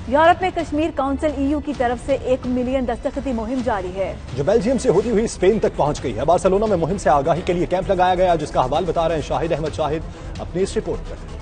Europe میں Kashmir council EU کی طرف سے 1 ملین دستخطی مہم جاری ہے جو بیلجیم سے ہوتی ہوئی اسپین تک پہنچ گئی ہے۔ بارسلونا میں مہم سے آگاہی کے لیے کیمپ لگایا گیا، جس کا حوالہ بتا رہے ہیں شاہد احمد شاہد اپنی اس رپورٹ پر۔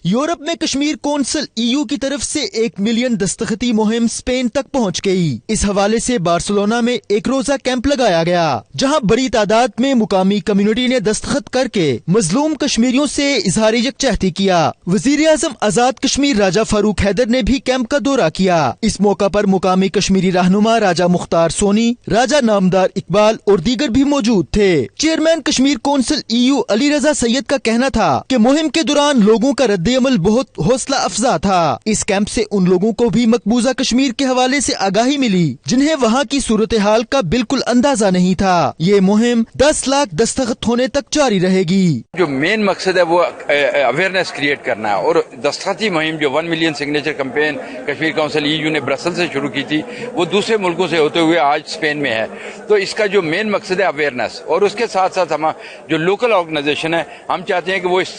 یورپ میں کشمیر کونسل EU کی طرف سے 1 ملین دستخطی مہم اسپین تک پہنچ گئی۔ اس حوالے سے بارسلونا میں ایک روزہ کیمپ لگایا گیا، جہاں بڑی تعداد میں مقامی کمیونٹی نے دستخط کر کے مظلوم کشمیریوں سے اظہار یکجہتی کیا۔ وزیر اعظم آزاد کشمیر راجہ فاروق حیدر نے بھی کیمپ کا دورہ کیا۔ اس موقع پر مقامی کشمیری رہنما راجہ مختار سونی، راجہ نامدار اقبال اور دیگر بھی موجود تھے۔ Chairman Kashmir council EU Ali Raza سید کا کہنا تھا کہ مہم کے دوران لوگوں کا رد عمل بہت حوصلہ افزا تھا۔ اس کیمپ سے ان لوگوں کو بھی مقبوضہ کشمیر کے حوالے سے آگاہی ملی جنہیں وہاں کی صورتحال کا بالکل اندازہ نہیں تھا۔ یہ مہم 10 لاکھ دستخط ہونے تک جاری رہے گی۔ جو مین مقصد ہے وہ اویئرنیس کریٹ کرنا ہے، اور دستخطی مہم جو 1 million signature campaign Kashmir council EU نے برسل سے شروع کی تھی، وہ دوسرے ملکوں سے ہوتے ہوئے آج اسپین میں ہے۔ تو اس کا جو مین مقصد ہے اویئرنیس، اور اس کے ساتھ ساتھ ہم جو لوکل آرگنائزیشن ہے، ہم چاہتے ہیں کہ وہ اس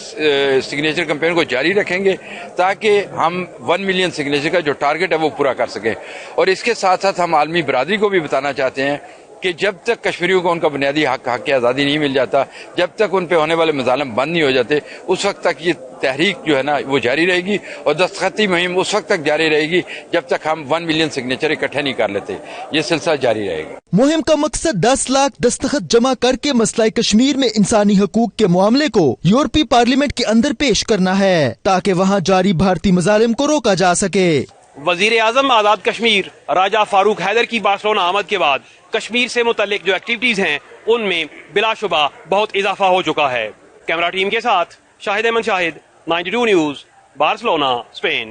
سگنیچر کمپین کو جاری رکھیں گے تاکہ ہم 1 ملین سگنیچر کا جو ٹارگٹ ہے وہ پورا کر سکیں۔ اور اس کے ساتھ ساتھ ہم عالمی برادری کو بھی بتانا چاہتے ہیں کہ جب تک کشمیریوں کو ان کا بنیادی حق آزادی نہیں مل جاتا، جب تک ان پہ ہونے والے مظالم بند نہیں ہو جاتے، اس وقت تک یہ تحریک جو ہے نا وہ جاری رہے گی، اور دستخطی مہم اس وقت تک جاری رہے گی جب تک ہم 1 ملین سگنیچر اکٹھے نہیں کر لیتے۔ یہ سلسلہ جاری رہے گا۔ مہم کا مقصد 10 لاکھ دستخط جمع کر کے مسئلہ کشمیر میں انسانی حقوق کے معاملے کو یورپی پارلیمنٹ کے اندر پیش کرنا ہے تاکہ وہاں جاری بھارتی مظالم کو روکا جا سکے۔ وزیر اعظم آزاد کشمیر راجہ فاروق حیدر کی بارسلونا آمد کے بعد کشمیر سے متعلق جو ایکٹیویٹیز ہیں ان میں بلا شبہ بہت اضافہ ہو چکا ہے۔ کیمرہ ٹیم کے ساتھ شاہد احمد شاہد، 92 نیوز، بارسلونا، اسپین۔